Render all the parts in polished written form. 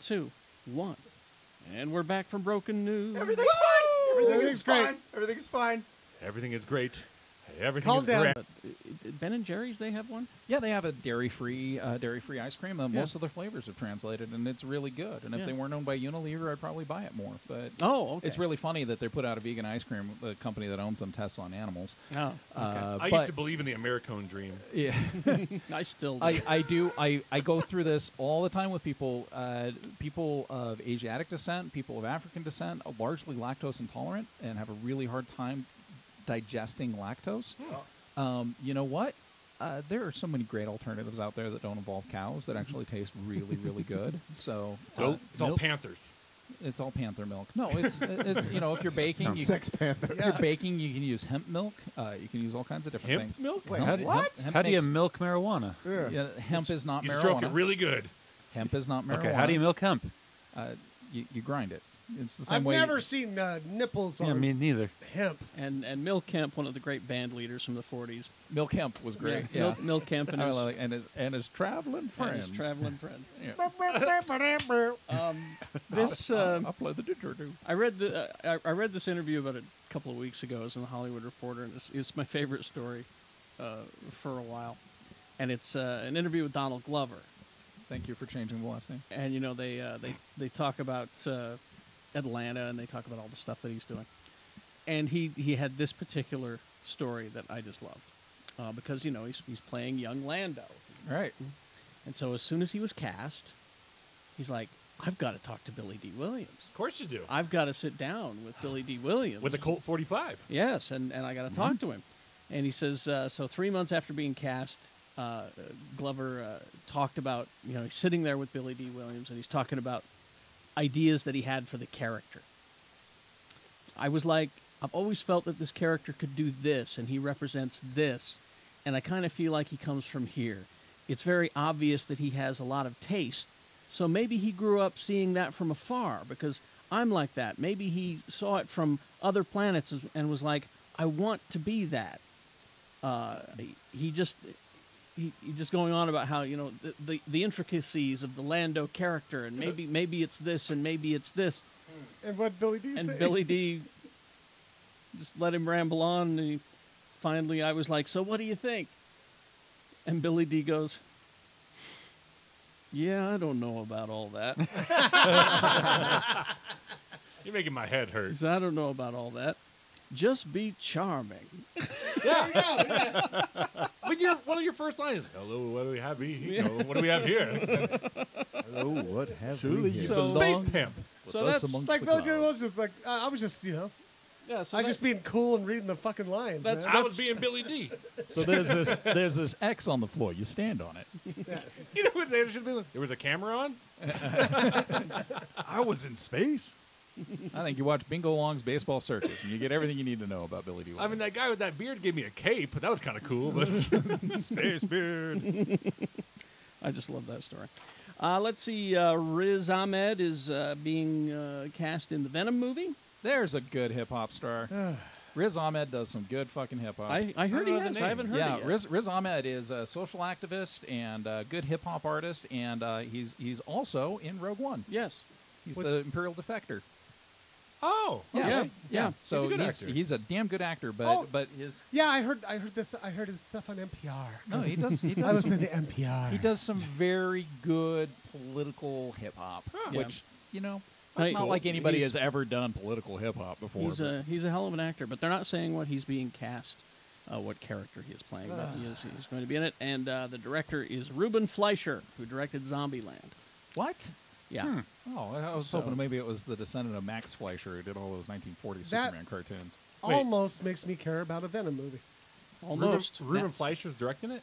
2, 1. And we're back from Broken News. Everything's fine. Everything's great. Fine. Everything's fine. Everything is great. Everything Calm is down. great. Ben and Jerry's, they have one? Yeah, they have a dairy-free ice cream. Most of their flavors have translated, and it's really good. And if they weren't owned by Unilever, I'd probably buy it more. But okay. It's really funny that they put out a vegan ice cream. The company that owns them tests on animals. Oh, okay. I used to believe in the American dream. Yeah, I still do. I do. I go through this all the time with people. People of Asiatic descent, people of African descent, largely lactose intolerant, and have a really hard time digesting lactose. You know what? There are so many great alternatives out there that don't involve cows that actually taste really, really good. So it's all Panthers. It's all panther milk. No, it's if you're baking, Sex Panther. if you're baking, you can use hemp milk. You can use all kinds of different things. Milk? Wait, What? How do you milk marijuana? Yeah, hemp is not You marijuana. stroke it really good. Hemp is not marijuana. Okay, how do you milk hemp? You grind it. It's the same I've way. never seen nipples Yeah, on me neither. hemp. And Mill Kemp, one of the great band leaders from the 40s. Milk hemp was great. Yeah. Mill Kemp and his, and his traveling friends. traveling friend. Yeah. This I'll play the didgeridoo. I read this interview about a couple of weeks ago. It was in the Hollywood Reporter, and it's my favorite story for a while. And it's an interview with Donald Glover. Thank you for changing the last name. And they talk about Atlanta, and they talk about all the stuff that he's doing. And he had this particular story that I just loved because he's playing young Lando. Right. And so as soon as he was cast, he's like, I've got to talk to Billy D. Williams. Of course you do. I've got to sit down with Billy D. Williams. With the Colt 45. Yes, and I got to talk to him. And he says, so 3 months after being cast, Glover talked about, he's sitting there with Billy D. Williams, and he's talking about ideas that he had for the character. I was like, I've always felt that this character could do this, and he represents this, and I kind of feel like he comes from here. It's very obvious that he has a lot of taste, so maybe he grew up seeing that from afar, because I'm like that. Maybe he saw it from other planets and was like, I want to be that. He just going on about how the intricacies of the Lando character, and maybe it's this and maybe it's this. And what Billy D And say? Billy D just let him ramble on, and finally I was like, so what do you think? And Billy D goes, yeah, I don't know about all that. You're making my head hurt. He said, I don't know about all that. Just be charming. Yeah. But one of your first lines, hello, what do we have here? What do we have here? Hello, what have Surely we you here? So- Space pimp. So that's It's like Billy D was just like, I was just, yeah. So I was just being cool and reading the fucking lines. That's- man. I was being Billy D. So there's this X on the floor. You stand on it. You know what there should be? There was a camera on? I was in space. I think you watch Bingo Long's Baseball Circus, and you get everything you need to know about Billy D. I mean, that guy with that beard gave me a cape. That was kind of cool. But Space beard. I just love that story. Let's see. Riz Ahmed is being cast in the Venom movie. There's a good hip hop star. Riz Ahmed does some good fucking hip hop. I heard he know the has. name. I haven't heard Yeah, it yet. Riz Ahmed is a social activist and a good hip hop artist, and he's also in Rogue One. Yes. He's the Imperial Defector. oh, Yeah. So He's a good actor. he's a damn good actor, but his Yeah, I heard this. I heard his stuff on NPR. no, he does I listen to NPR. he does some very good political hip hop, which Hey, not like anybody he's- has ever done political hip hop before. He's a hell of an actor, but they're not saying what he's being cast, what character he is playing, but he's going to be in it. And the director is Ruben Fleischer, who directed Zombieland. What? Yeah. Oh, I was hoping maybe it was the descendant of Max Fleischer who did all those 1940s That- Superman cartoons. Almost makes me care about a Venom movie. Almost. Ruben Fleischer's directing it?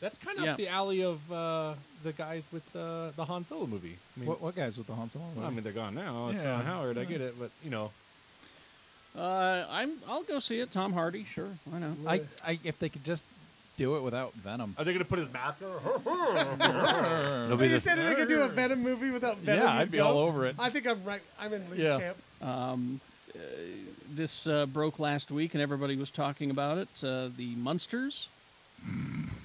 That's kind of Yeah. up the alley of the guys with the Han Solo movie. I mean, What guys with the Han Solo? well, I mean, they're gone now. It's Yeah. Ron Howard. I get it, but I'll go see it. Tom Hardy, sure. Why not? I if they could just do it without Venom. are they going to put his mask on? It'll When be you the, said they could do a Venom movie without Venom, Yeah, you'd I'd be go. all over it. I think I'm right. I'm in Lee's Yeah. camp. This broke last week, and everybody was talking about it. The Munsters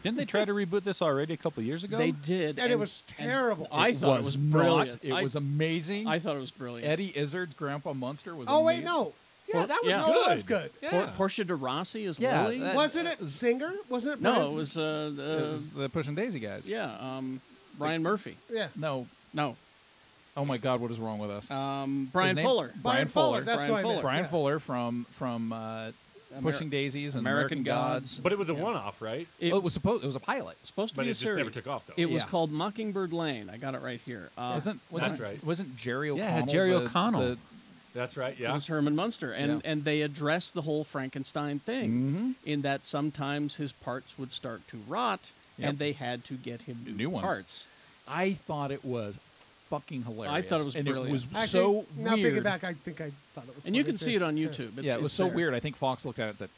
Didn't they try to reboot this already a couple years ago? They did, And it was terrible. I thought it was brilliant. It was amazing. I thought it was brilliant. Eddie Izzard's Grandpa Munster was. Oh wait, amazing. no. Yeah, that was Yeah. No, good. it was good. Yeah. Portia de Rossi is Yeah, Lily. that- Wasn't it Singer? Wasn't it? No, Brian it was It was the Pushing Daisy guys. yeah, Brian Murphy. Yeah. No. No, Oh my God, what is wrong with us? Brian His name? Fuller. Brian Fuller. That's Brian what I Fuller. meant. Brian yeah. Fuller from Pushing Daisies and American American Gods. But it was a one-off, right? It It was a pilot. supposed to But be it a just series. never took off, though. It was Yeah. called Mockingbird Lane. I got it right here. That's right. Wasn't Jerry O'Connell? Yeah, Jerry the- O'Connell. the- That's right, It yeah. was Herman Munster, and Yeah. and they addressed the whole Frankenstein thing Mm-hmm. in that sometimes his parts would start to rot, Yep. and they had to get him New ones. parts. I thought it was fucking hilarious. I thought it was and brilliant. It was Actually, so now weird. thinking back, I think I thought it was. And you funny, can too. see it on Yeah. YouTube. Yeah, it was it's so there. weird. I think Fox looked at it and said,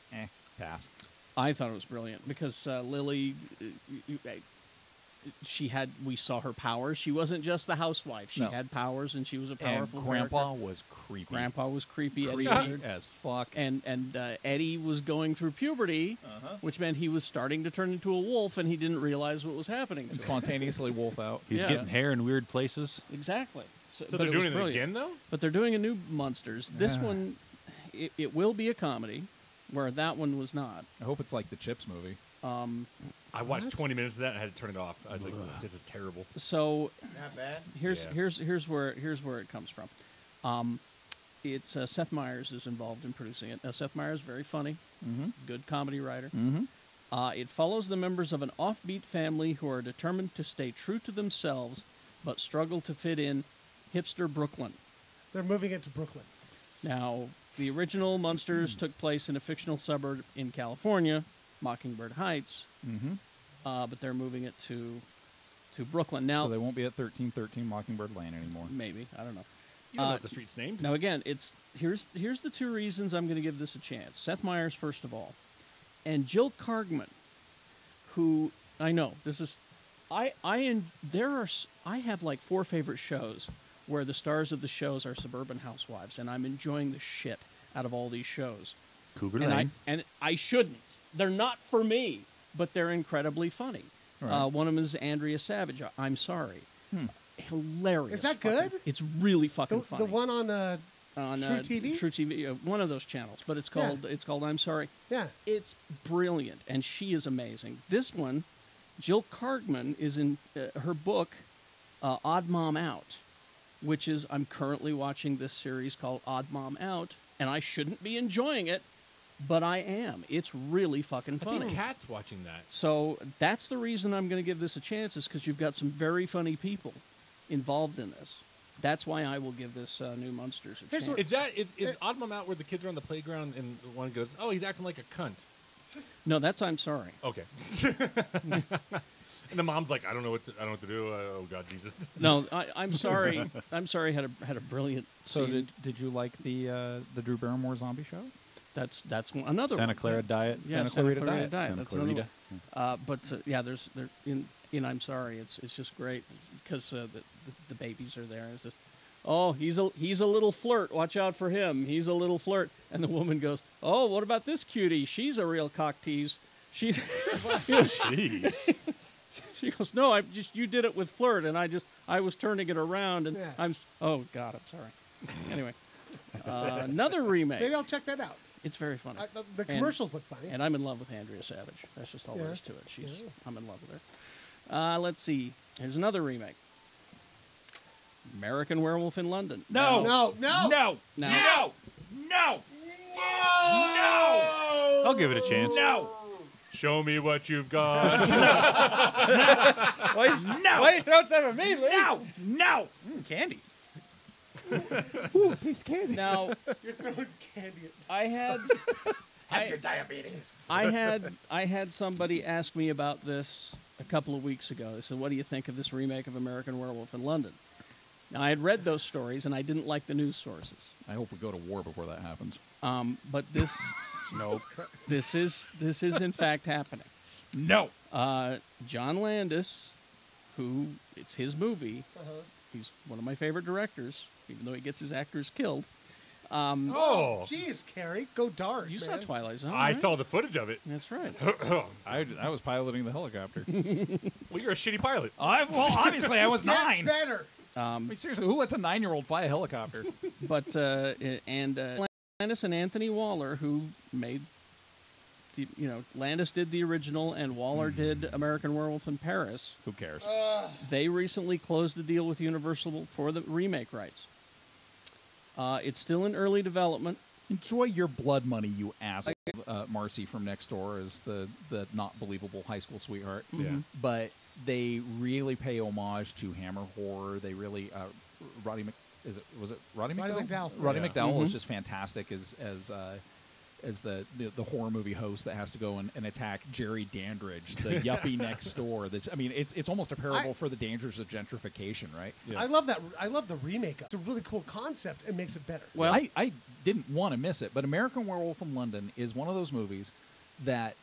pass. I thought it was brilliant because Lily, we saw her powers. She wasn't just the housewife. She No. had powers, and she was a And powerful Grandpa character. was creepy. Grandpa was creepy. Eddie creepy Izzard. as fuck. And Eddie was going through puberty, which meant he was starting to turn into a wolf, and he didn't realize what was happening. And to him. spontaneously wolf out. He's Yeah. getting hair in weird places. Exactly. So but they're it doing was it brilliant. again, though? But they're doing a new Munsters. This Yeah. one, it will be a comedy, where that one was not. I hope it's like the Chips movie. I watched 20 minutes of that and I had to turn it off. I was like, this is terrible. So Not bad. here's Yeah. here's where it comes from. It's Seth Meyers is involved in producing it. Seth Meyers, very funny, good comedy writer. It follows the members of an offbeat family who are determined to stay true to themselves, but struggle to fit in hipster Brooklyn. They're moving it to Brooklyn. Now, the original Munsters took place in a fictional suburb in California, Mockingbird Heights, but they're moving it to Brooklyn. Now, So they won't be at 1313 Mockingbird Lane anymore. maybe, I don't know. You don't know what the street's named? Now again, here's the two reasons I'm going to give this a chance. Seth Meyers, first of all, and Jill Kargman, who I know this is, I have like 4 favorite shows where the stars of the shows are suburban housewives, and I'm enjoying the shit out of all these shows. Cougar And Lane. I shouldn't. They're not for me, but they're incredibly funny. Right. One of them is Andrea Savage. I'm sorry. Hilarious. Is that fucking- good? It's really fucking The funny. one on on True TV? True TV, one of those channels, but it's called I'm Sorry. yeah. It's brilliant, and she is amazing. This one, Jill Kargman is in her book, Odd Mom Out, which is I'm currently watching this series called Odd Mom Out, and I shouldn't be enjoying it, but I am. It's really fucking I funny. think Kat's watching that. So that's the reason I'm going to give this a chance, is because you've got some very funny people involved in this. That's why I will give this new Munsters a Here's chance. what- Is Odd Mom Out where the kids are on the playground and one goes, oh, he's acting like a cunt? No, that's I'm Sorry. Okay. And the mom's like, I don't know what to do. Oh God, Jesus. No, I'm sorry. I'm sorry. Had a brilliant. So scene. did you like the Drew Barrymore zombie show? That's another Santa one. Clara Diet. Yeah, Santa Clarita Clarita Diet. Santa That's another Clarita. one. But yeah, there's in I'm Sorry. It's just great because the babies are there. It's just, oh, he's a little flirt. Watch out for him. He's a little flirt. And the woman goes, oh, what about this cutie? She's a real cock tease. She's. Jeez. She goes, no, you did it with flirt, and I was turning it around, and Yeah. oh God, I'm sorry. Anyway, another remake. Maybe I'll check that out. It's very funny. The commercials look funny. And I'm in love with Andrea Savage. That's just all there Yeah. is to it. Yeah. I'm in love with her. Let's see. Here's another remake. American Werewolf in London. No. Now, I'll give it a chance. Show me what you've got. Wait, throw some at me, Leigh. No. Candy. Ooh, piece of candy. now You're throwing candy at I had diabetes. I had somebody ask me about this a couple of weeks ago. They said, what do you think of this remake of American Werewolf in London? Now, I had read those stories, and I didn't like the news sources. I hope we go to war before that happens. But this, this is in fact happening. No. John Landis, who it's his movie, he's one of my favorite directors, even though he gets his actors killed. Oh, Jeez, Kerry, go dark. You man. saw Twilight Zone. I right? saw the footage of it. That's right. I was piloting the helicopter. Well, you're a shitty pilot. Well, obviously I was Get 9. better. I mean, seriously, who lets a 9-year-old fly a helicopter? But Landis and Anthony Waller, who made Landis did the original and Waller did American Werewolf in Paris. Who cares? They recently closed the deal with Universal for the remake rights. It's still in early development. Enjoy your blood money, you asshole. Marcy from next door is the not believable high school sweetheart. Yeah. But they really pay homage to Hammer horror. They really was it Roddy McDowell? McDowell. Roddy Yeah. McDowell is just fantastic as the horror movie host that has to go and attack Jerry Dandridge, the yuppie next door. It's almost a parable for the dangers of gentrification, right? Yeah. I love that. I love the remake. It's a really cool concept. It makes it better. Well, I didn't want to miss it, but American Werewolf in London is one of those movies that,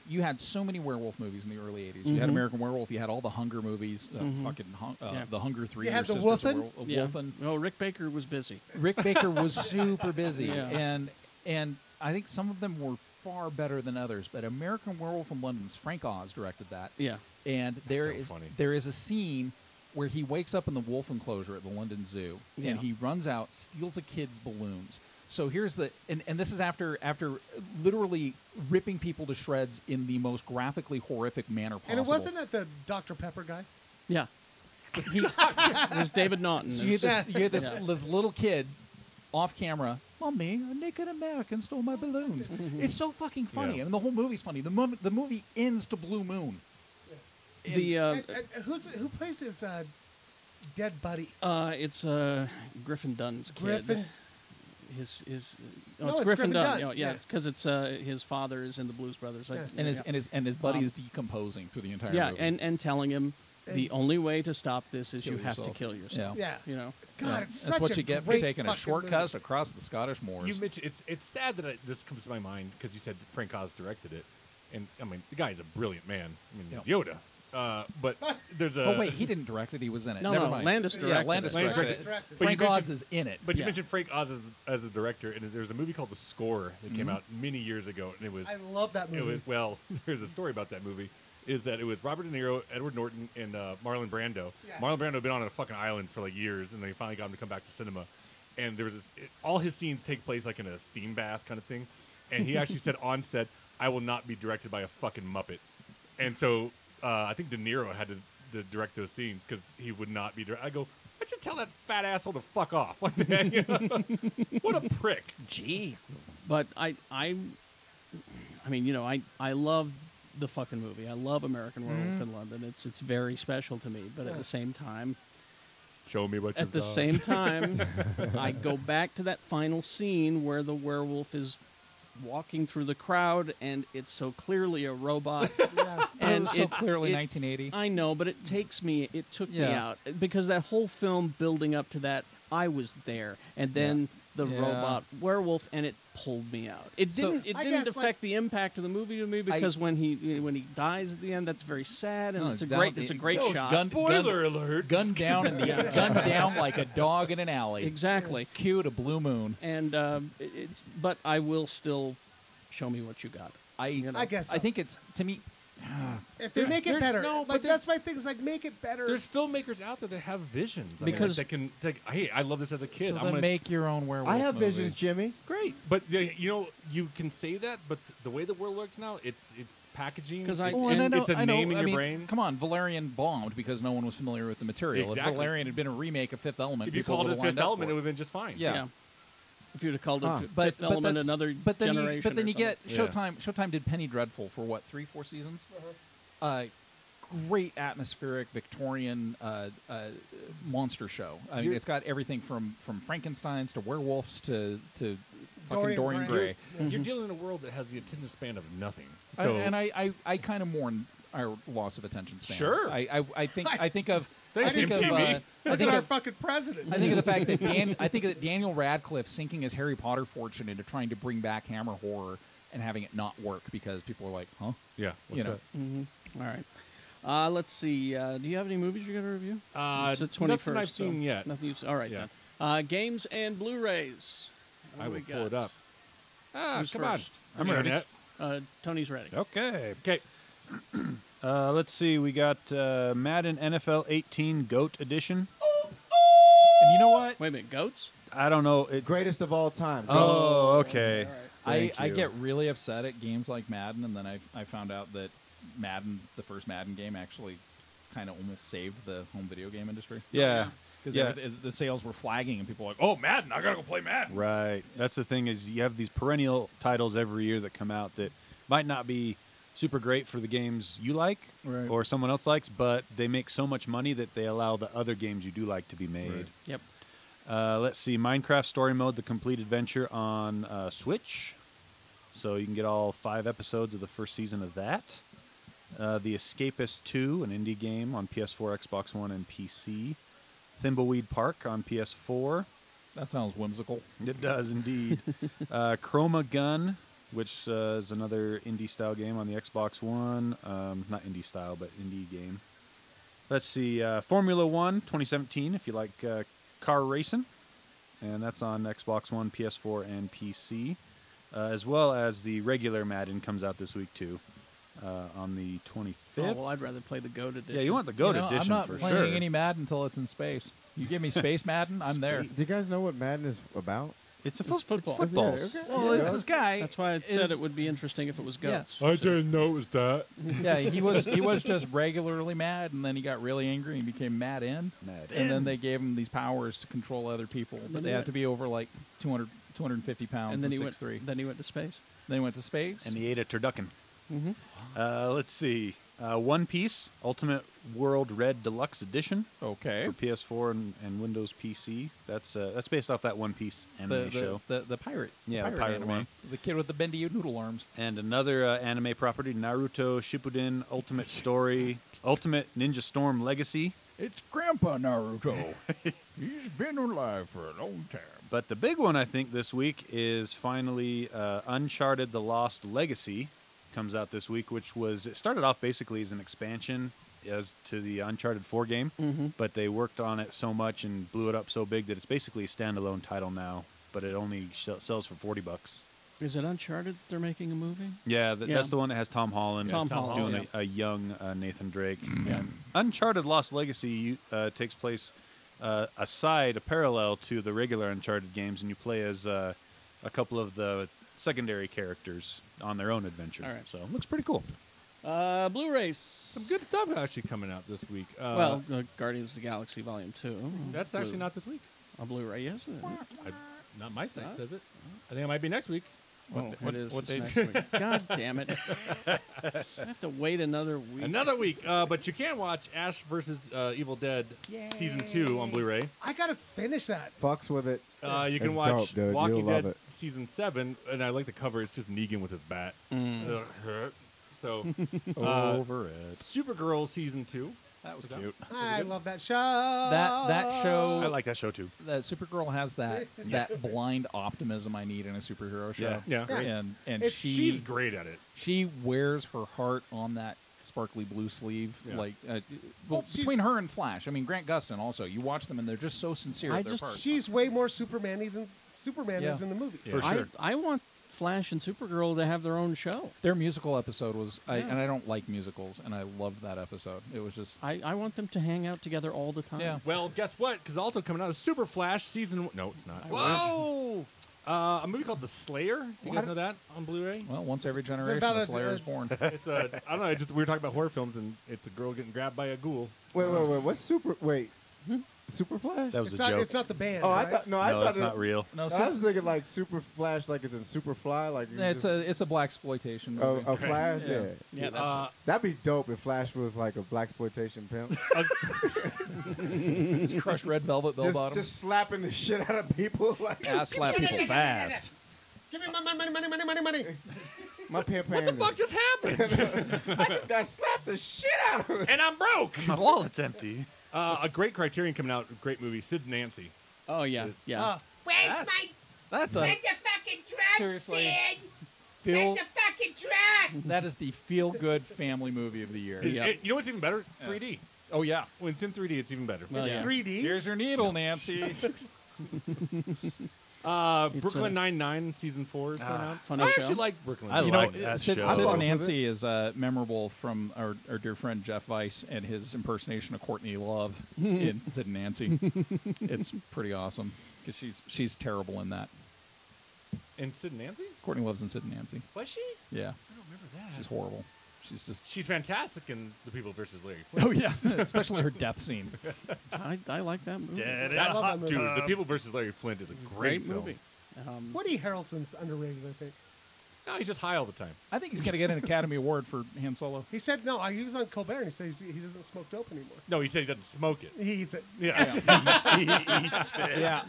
you had so many werewolf movies in the early 80s. You had American Werewolf, you had all the Hunger movies, the Hunger 3 You or had the Sisters of Wolfen? Wolfen. No, Rick Baker was busy. Rick Baker was super busy, Yeah. and I think some of them were far better than others. But American Werewolf in London, Frank Oz directed that. Yeah. And so funny. there is a scene where he wakes up in the wolf enclosure at the London Zoo, Yeah. and he runs out, steals a kid's balloons. So here's and this is after literally ripping people to shreds in the most graphically horrific manner possible. And it wasn't at the Dr. Pepper guy. Yeah. It was David Naughton. So you had this Yeah. this little kid off camera. Mommy, a naked American stole my balloons. It's so fucking funny. Yeah. I mean, the whole movie's funny. The movie ends to Blue Moon. The Who plays his dead buddy? it's Griffin Dunn's kid. Griffin. It's it's Griffin Griffin Dunn. Dunn, Yeah, yeah. because it's his father is in the Blues Brothers. Yeah. And his buddy is decomposing through the entire Yeah, movie. and telling him the only way to stop this is Kill you have to yourself. kill yourself. Yeah. Yeah. God, Yeah. it's That's such what a you get for great taking a fucking shortcut movie. across the Scottish moors. You mentioned it's sad that this comes to my mind because you said Frank Oz directed it, and the guy's a brilliant man. He's Yoda. But there's a. Oh wait, he didn't direct it. He was in it. No, Never no, mind. Landis Yeah, directed Landis it. directed Landis it. directed. But you Frank Oz mentioned- is in it. But you Yeah. mentioned Frank Oz as a director, and there's a movie called The Score that came out many years ago, and it was. I love that movie. It was there's a story about that movie. Is that it was Robert De Niro, Edward Norton, and Marlon Brando. Yeah. Marlon Brando had been on a fucking island for like years, and they finally got him to come back to cinema. And there was all his scenes take place like in a steam bath kind of thing. And he actually said on set, "I will not be directed by a fucking Muppet." And so I think De Niro had to direct those scenes because he would not be. I go, I should tell that fat asshole to fuck off. What the heck? What a prick! Jeez. But I love the fucking movie. I love American Werewolf in London. It's very special to me. But at the same time, Show me what at you've the got. same time, I go back to that final scene where the werewolf is walking through the crowd, and it's so clearly a robot. Yeah. And And so it- clearly it- 1980. I know, but it took me Yeah. out because that whole film building up to that, I was there, and then the Yeah. robot werewolf, and it pulled me out. It So- didn't. It I didn't guess, affect like- the impact of the movie to me because when he dies at the end, that's very sad, and No, it's a down- great Oh, shot. Spoiler alert! Gunned down in the gunned down like a dog in an alley. Exactly, Cue to Blue Moon. and but I will still show me what you got. I guess so. I think it's to me. If they make it there's- better, no, but like there's- that's my thing. Is like make it better. There's filmmakers out there that have visions. I mean, Because- that can. Hey, I love this as a kid. So I'm then gonna make your own werewolf. I have movie. visions, Jimmy. great. But you can say that, but the way the world works now, it's packaging. 'Cause I- it's, Oh, and I it's a name in I your mean, brain. Come on, Valerian bombed because no one was familiar with the material. Exactly. If Valerian had been a remake of Fifth Element, If you people called it would've lined Fifth up Element, for it would have been just fine. Yeah. If you'd have called it Huh. Fifth Element, that's- another but then generation. You, but then or you get Yeah. Showtime. Showtime did Penny Dreadful for what 3-4 seasons. Great atmospheric Victorian monster show. I mean, You're- it's got everything from Frankenstein's to werewolves to fucking Dorian Dorian Gray. Gray. You're dealing in a world that has the attention span of nothing. So I kind of mourn our loss of attention span. Sure. I think of Thanks, I think of MTV. I Look think at our of fucking president. I think of the fact that I think that Daniel Radcliffe sinking his Harry Potter fortune into trying to bring back Hammer horror and having it not work because people are like, huh? yeah, You know. All right. Let's see. Do you have any movies you're going to review? It's the 21st. nothing I've so seen yet. Nothing you've seen. All right, Yeah. then. Games and Blu-rays. What I do will we pull it got? up. Ah, Who's come on. first? I'm ready. Internet. Tony's ready. Okay. Okay. Let's see. We got Madden NFL 18 GOAT Edition. And you know what? Wait a minute, goats? I don't know. Greatest of all time. Oh, okay. All right. Thank I you. get really upset at games like Madden, and then I found out that Madden, the first Madden game, actually kind of almost saved the home video game industry. Yeah. Because Yeah. the sales were flagging, and people were like, "Oh, Madden! I gotta go play Madden." Right. That's the thing is you have these perennial titles every year that come out that might not be super great for the games you like Right. or someone else likes, but they make so much money that they allow the other games you do like to be made. Right. Yep. Let's see. Minecraft Story Mode, the complete adventure on Switch. So you can get all 5 episodes of the first season of that. The Escapist 2, an indie game on PS4, Xbox One, and PC. Thimbleweed Park on PS4. That sounds whimsical. It does indeed. Chroma Gun, which is another indie style game on the Xbox One. Not indie style, but indie game. Let's see. Formula 1 2017, if you like car racing. And that's on Xbox One, PS4, and PC. As well as the regular Madden comes out this week, too, on the 25th. Oh, well, I'd rather play the goat edition. Yeah, you want the GOAT You know, edition I'm not for playing sure. any Madden until it's in space. You give me space Madden, I'm there. Do you guys know what Madden is about? It's It's football. It's footballs. Yeah, okay. Well, it's this guy. That's why I said it would be interesting if it was Yeah. goats. I didn't know it was that. Yeah, he was just regularly mad, and then he got really angry and became mad in. Mad And then they gave him these powers to control other people, then but he they have went- to be over like 250 pounds And then he went. 6'3". Then he went to space. Then he went to space. And he ate a turducken. Mm-hmm. Let's see. One Piece Ultimate World Red Deluxe Edition okay. for PS4 and Windows PC. That's based off that One Piece anime show. The pirate. Yeah, the pirate anime. one. The kid with the bendy noodle arms. And another anime property, Naruto Shippuden Ultimate Story, Ultimate Ninja Storm Legacy. It's Grandpa Naruto. He's been alive for a long time. But the big one, I think, this week is finally Uncharted: The Lost Legacy. Comes out this week, which it started off basically as an expansion as to the Uncharted 4 game, but they worked on it so much and blew it up so big that it's basically a standalone title now, but it only sells for $40. Is it Uncharted? They're making a movie. Yeah, Yeah. that's the one that has Tom Holland. Tom Holland, doing a young Nathan Drake. Yeah. And Uncharted: Lost Legacy takes place a parallel to the regular Uncharted games, and you play as a couple of the secondary characters on their own adventure. All right. So it looks pretty cool. Blu-rays. Some good stuff actually coming out this week. Guardians of the Galaxy Volume 2. That's actually not this week. on Blu-ray. Yes, Not my site says it. I think it might be next week. it is. what It's day- next week. God damn it! I have to wait another week. Another week. But you can watch Ash vs. Evil Dead Season 2 on Blu-ray. I gotta finish that. Fucks with it. You can It's watch dope, dude. Walking You'll love Dead it. Season 7, and I like the cover. It's just Negan with his bat. So, Over it. Supergirl Season 2. That was cute. I love that show. That show. I like that show too. That Supergirl has that blind optimism I need in a superhero show. Yeah. Yeah. great. And She's great at it. she wears her heart on that sparkly blue sleeve. Yeah. Like Well, she's- between her and Flash, I mean Grant Gustin also. You watch them and they're just so sincere I at their just- parts. She's way more Superman-y than Superman Yeah. is in the movies. For sure. I want Flash and Supergirl to have their own show. Their musical episode was, Yeah. and I don't like musicals, and I loved that episode. It was just I want them to hang out together all the time. Yeah. Well, guess what? Because also coming out is Super Flash Season... No, it's not. Whoa! A movie called The Slayer. Do you guys know that on Blu-ray? well, once every generation, about a a- Slayer is born. It's a... I don't know. We were talking about horror films, and it's a girl getting grabbed by a ghoul. Wait. What's Super Flash? That was It's a not, joke. it's not the band. Oh, I right? thought no, I thought that's not real. No, I was thinking like Super Flash, like it's in Superfly, like you it's just- a black exploitation movie. a Flash. Yeah. Yeah. Yeah, that's That'd be dope if Flash was like a black exploitation pimp. It's crushed red velvet bell bottom. just slapping the shit out of people. Like Ass slap people fast. Give me my money. my pimp What the fuck just happened? I just got slapped the shit out of it. and I'm broke. My wallet's empty. A great Criterion coming out. Great movie. Sid and Nancy. Oh yeah, yeah. Where's my That's where's a the fucking truck, seriously. Sid? feel. Where's the fucking truck? That is the feel-good family movie of the year. Yeah. You know what's even better? 3D. Oh yeah. When it's in 3D, it's even better. Well, It's yeah. 3D. Here's your needle, Nancy. Brooklyn Nine-Nine season 4 is going out. funny I show. actually like Brooklyn. I You Nine-Nine. like know, that Sid, show. Sid I and fucks Nancy is memorable from our dear friend Jeff Weiss and his impersonation of Courtney Love in Sid and Nancy. It's pretty awesome because she's terrible in that. And Sid and Nancy? Courtney Love's in Sid and Nancy. Was she? Yeah, I don't remember that. she's horrible. She's just She's fantastic in The People versus Larry. oh yeah, especially her death scene. I like that movie. I love that movie. Dude, The People versus Larry Flint is a great film. movie. Woody Harrelson's underrated, I think. No, he's just high all the time. I think he's gonna get an Academy Award for Han Solo. He said, no, he was on Colbert and he said he doesn't smoke dope anymore. No, he said he doesn't smoke it. He eats it. Yeah. Yeah,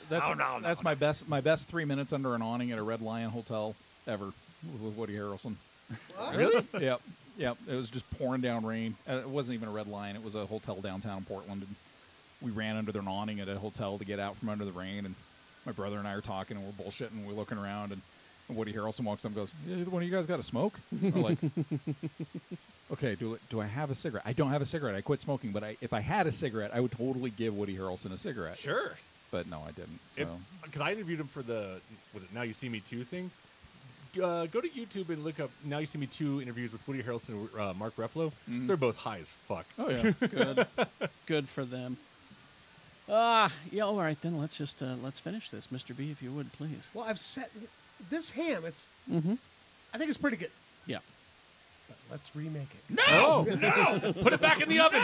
that's my best 3 minutes under an awning at a Red Lion hotel ever with Woody Harrelson. Really? Yep. It was just pouring down rain. It wasn't even a Red Lion. It was a hotel downtown Portland. And we ran under their awning at a hotel to get out from under the rain. And my brother and I are talking, and we're bullshitting, and we're looking around, and Woody Harrelson walks up and goes, "Either one of you guys got a smoke?" We're like, "Okay, do I have a cigarette? I don't have a cigarette. I quit smoking, but if I had a cigarette, I would totally give Woody Harrelson a cigarette." Sure. But no, I didn't. So Because I interviewed him for the, was it Now You See Me 2 thing? Go to YouTube and look up Now You See Me 2 interviews with Woody Harrelson and Mark Ruffalo. They're both high as fuck. oh yeah. Good for them. Yeah. All right, then let's just let's finish this, Mr. B, if you would, please. Well, I've set this ham. Mm-hmm. I think it's pretty good. Yeah. But let's remake it. No! Put it back in the oven!